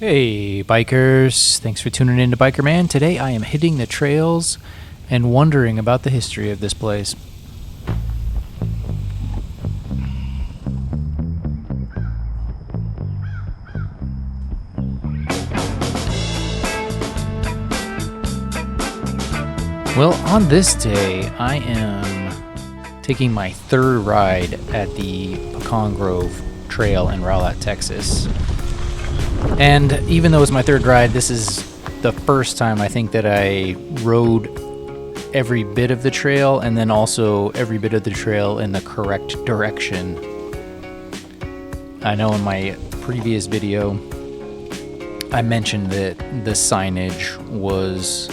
Hey bikers, thanks for tuning in to Biker Man. Today I am hitting the trails and wondering about the history of this place. Well, on this day I am taking my third ride at the Pecan Grove Trail in Rowlett, Texas. And even though it's my third ride, this is the first time I think that I rode every bit of the trail and then also every bit of the trail in the correct direction. I know in my previous video I mentioned that the signage was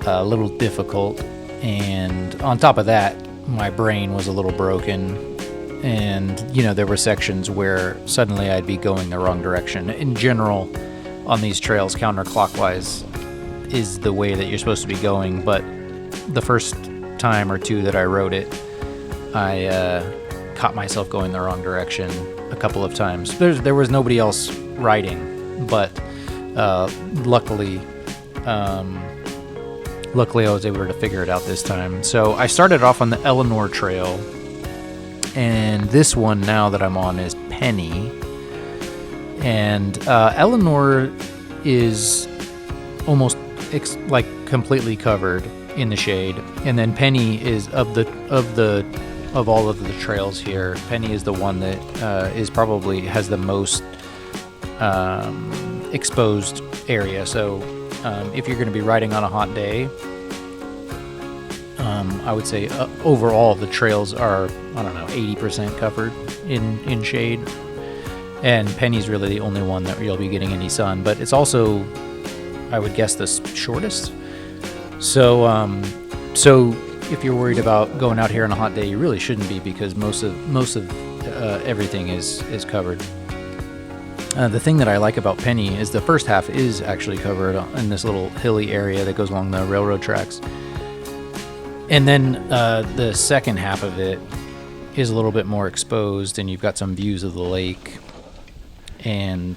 a little difficult, and on top of that my brain was a little broken. And, there were sections where suddenly I'd be going the wrong direction. In general, on these trails, counterclockwise is the way that you're supposed to be going. But the first time or two that I rode it, I caught myself going the wrong direction a couple of times. There was nobody else riding, but luckily I was able to figure it out this time. So I started off on the Eleanor Trail. And this one now that I'm on is Penny. And Eleanor is almost completely covered in the shade. And then Penny is of all of the trails here, Penny is the one that is probably has the most exposed area. So if you're going to be riding on a hot day, I would say overall the trails are, 80% covered in shade. And Penny's really the only one that you'll be getting any sun. But it's also, I would guess, the shortest. So if you're worried about going out here on a hot day, you really shouldn't be, because most of everything is covered. The thing that I like about Penny is the first half is actually covered in this little hilly area that goes along the railroad tracks. And then the second half of it is a little bit more exposed, and you've got some views of the lake. And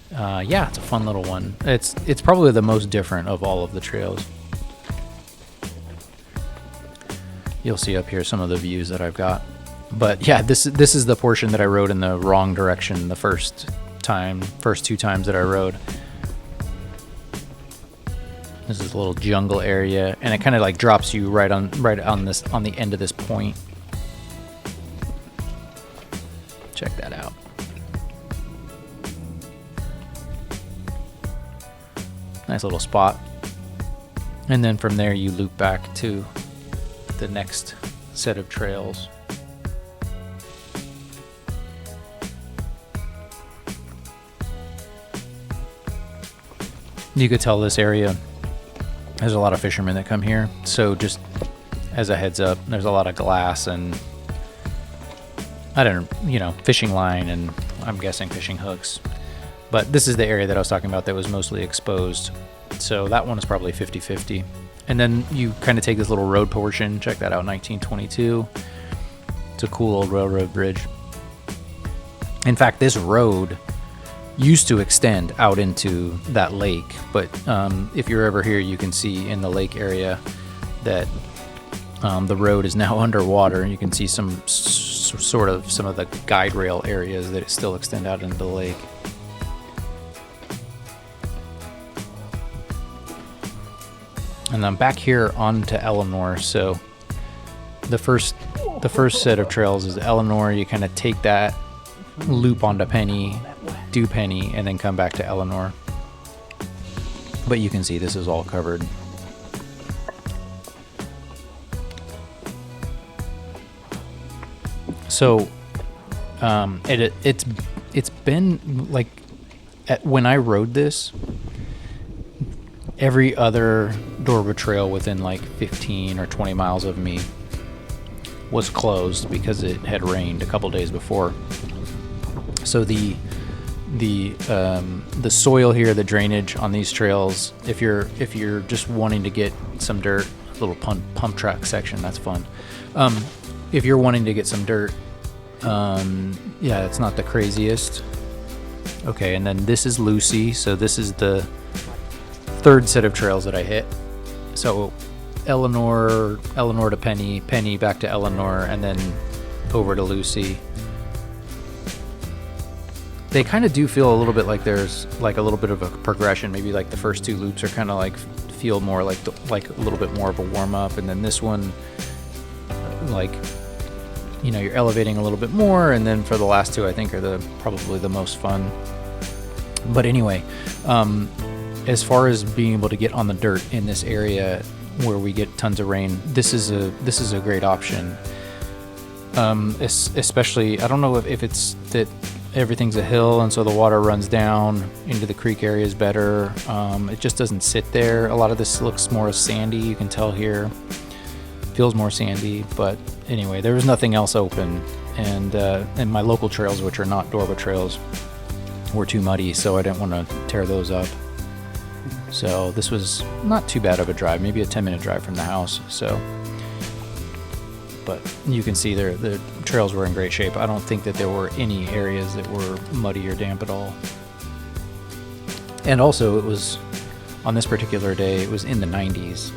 it's a fun little one. It's probably the most different of all of the trails. You'll see up here some of the views that I've got. But yeah, this is the portion that I rode in the wrong direction the first two times that I rode. This is a little jungle area, and it kind of drops you right on the end of this point. Check that out. Nice little spot. And then from there you loop back to the next set of trails. You could tell this area, there's a lot of fishermen that come here. So just as a heads up, there's a lot of glass and fishing line, and I'm guessing fishing hooks. But this is the area that I was talking about that was mostly exposed. So that one is probably 50-50. And then you kind of take this little road portion. Check that out, 1922. It's a cool old railroad bridge. In fact, this road used to extend out into that lake, but if you're ever here, you can see in the lake area that the road is now underwater, and you can see some of the guide rail areas that still extend out into the lake. And I'm back here onto Eleanor. So the first set of trails is Eleanor. You kind of take that loop onto Penny, do Penny, and then come back to Eleanor. But you can see this is all covered. So it's been when I rode this, every other Dorba trail within 15 or 20 miles of me was closed because it had rained a couple days before. So the soil here, the drainage on these trails, if you're just wanting to get some dirt, little pump track section, that's fun. If you're wanting to get some dirt, it's not the craziest. Okay, and then this is Lucy. So this is the third set of trails that I hit. So Eleanor to Penny, Penny back to Eleanor, and then over to Lucy. They kind of do feel a little bit like there's like a little bit of a progression. Maybe like the first two loops are kind of like feel more like a little bit more of a warm up, and then this one, like, you know, you're elevating a little bit more, and then for the last two, I think are probably the most fun. But anyway, as far as being able to get on the dirt in this area where we get tons of rain, this is a great option. Especially, I don't know if it's that everything's a hill and so the water runs down into the creek area is better. It just doesn't sit there. A lot of this looks more sandy. You can tell here, feels more sandy. But anyway, there was nothing else open, and my local trails, which are not Dorba trails, were too muddy, so I didn't want to tear those up. So this was not too bad of a drive, maybe a 10-minute drive from the house. So, but you can see the trails were in great shape. I don't think that there were any areas that were muddy or damp at all. And also, it was, on this particular day, it was in the 90s.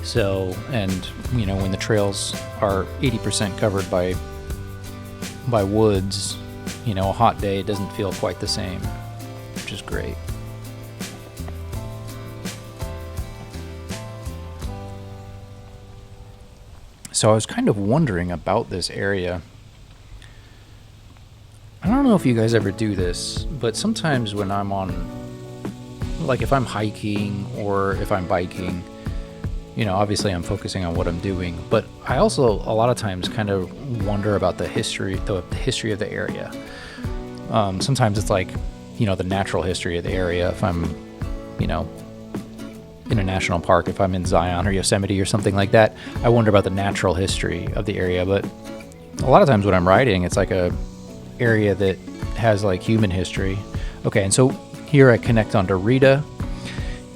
So, and you know, when the trails are 80% covered by woods, you know, a hot day doesn't feel quite the same, which is great. So I was kind of wondering about this area. I don't know if you guys ever do this, but sometimes when I'm on, like if I'm hiking or if I'm biking, you know, obviously I'm focusing on what I'm doing, but I also a lot of times kind of wonder about the history of the area. Sometimes it's like, you know, the natural history of the area. If I'm, you know, in a national park, if I'm in Zion or Yosemite or something like that, I wonder about the natural history of the area. But a lot of times when I'm riding, it's like a area that has like human history. Okay, and so here I connect onto Rita,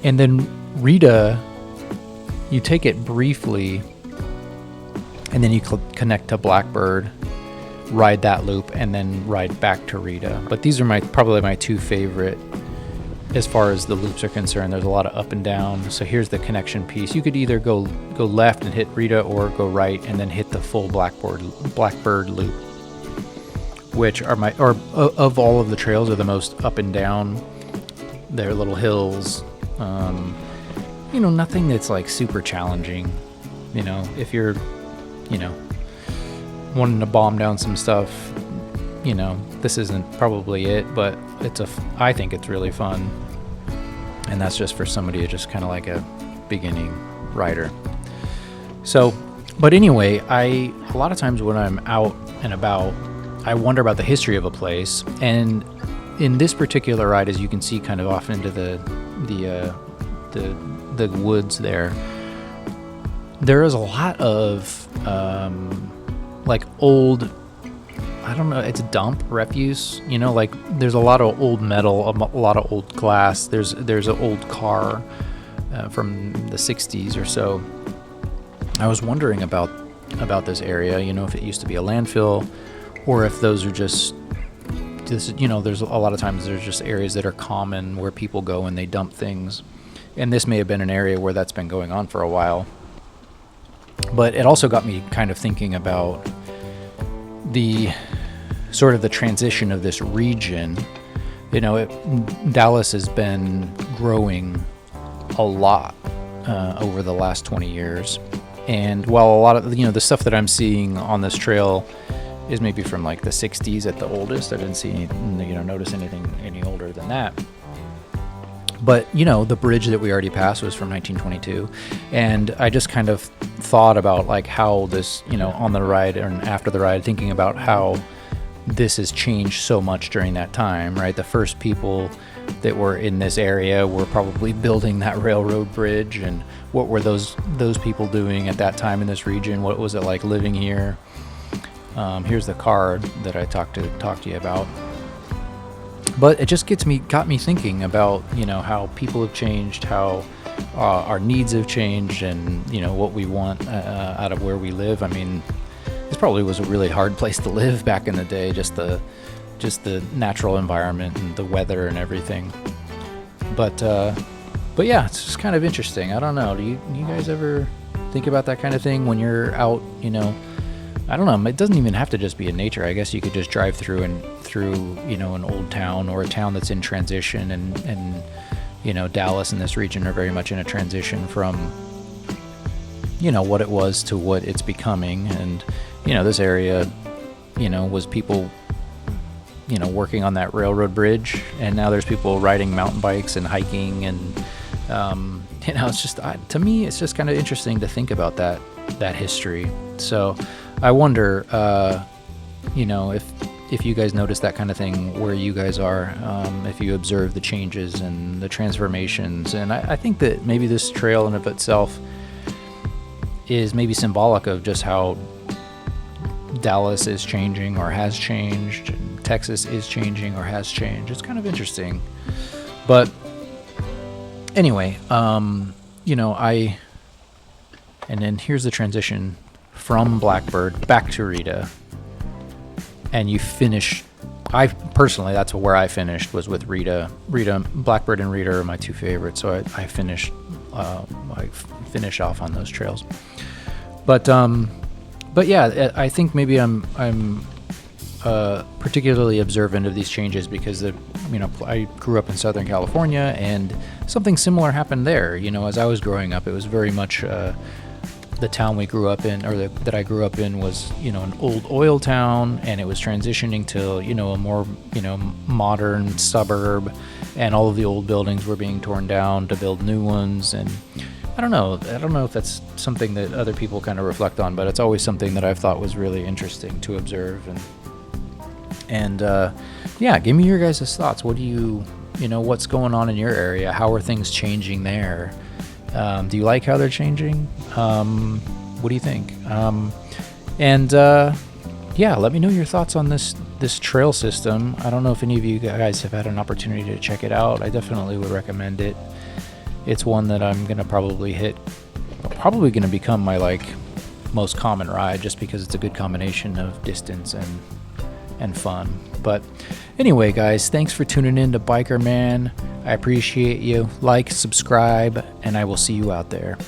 and then Rita, you take it briefly, and then you connect to Blackbird, ride that loop, and then ride back to Rita. But these are probably my two favorite as far as the loops are concerned. There's a lot of up and down. So here's the connection piece. You could either go left and hit Rita, or go right and then hit the full Blackbird loop, which are of all of the trails, are the most up and down. They're little hills. You know, nothing that's like super challenging. You know, if you're, you know, wanting to bomb down some stuff, you know, this isn't probably it, but I think it's really fun. And that's just for somebody who's just kind of like a beginning rider. So, but anyway, a lot of times when I'm out and about, I wonder about the history of a place. And in this particular ride, as you can see, kind of off into the woods there is a lot of like old, I don't know, it's dump refuse, you know, like there's a lot of old metal, a lot of old glass. There's an old car from the 60s or so. I was wondering about this area, you know, if it used to be a landfill, or if those are just, you know, there's a lot of times there's just areas that are common where people go and they dump things. And this may have been an area where that's been going on for a while. But it also got me kind of thinking about the sort of the transition of this region. You know, Dallas has been growing a lot over the last 20 years. And while a lot of, you know, the stuff that I'm seeing on this trail is maybe from like the 60s at the oldest, I didn't see notice anything any older than that. But, you know, the bridge that we already passed was from 1922. And I just kind of thought about like how this, you know, on the ride and after the ride, thinking about how this has changed so much during that time, right? The first people that were in this area were probably building that railroad bridge. And what were those people doing at that time in this region? What was it like living here? Here's the card that I talked to you about. But it just got me thinking about, you know, how people have changed, how our needs have changed, and, you know, what we want out of where we live. I mean, this probably was a really hard place to live back in the day, just the just the natural environment and the weather and everything. But yeah, it's just kind of interesting. I don't know. Do you guys ever think about that kind of thing when you're out? I don't know. It doesn't even have to just be in nature. I guess you could just drive through an old town or a town that's in transition, and Dallas and this region are very much in a transition from what it was to what it's becoming. And this area was people working on that railroad bridge, and now there's people riding mountain bikes and hiking, and it's just to me it's just kind of interesting to think about that history. So I wonder if you guys notice that kind of thing where you guys are, if you observe the changes and the transformations. And I think that maybe this trail in of itself is maybe symbolic of just how Dallas is changing or has changed, and Texas is changing or has changed. It's kind of interesting. But anyway, and then here's the transition from Blackbird back to Rita. And you finish, that's where I finished, was with Rita. Blackbird and Rita are my two favorites, so I finish off on those trails. But yeah, I think maybe I'm particularly observant of these changes because I grew up in Southern California, and something similar happened there. As I was growing up, it was very much the town we grew up in, or that I grew up in, was an old oil town, and it was transitioning to a more modern suburb, and all of the old buildings were being torn down to build new ones. And I don't know if that's something that other people kind of reflect on, but it's always something that I've thought was really interesting to observe. And yeah, give me your guys' thoughts. What do what's going on in your area? How are things changing there? Do you like how they're changing? What do you think? Yeah, let me know your thoughts on this trail system. I don't know if any of you guys have had an opportunity to check it out. I definitely would recommend it. It's one that I'm going to probably going to become my most common ride, just because it's a good combination of distance and fun. But anyway, guys, thanks for tuning in to Biker Man. I appreciate you. Like, subscribe, and I will see you out there.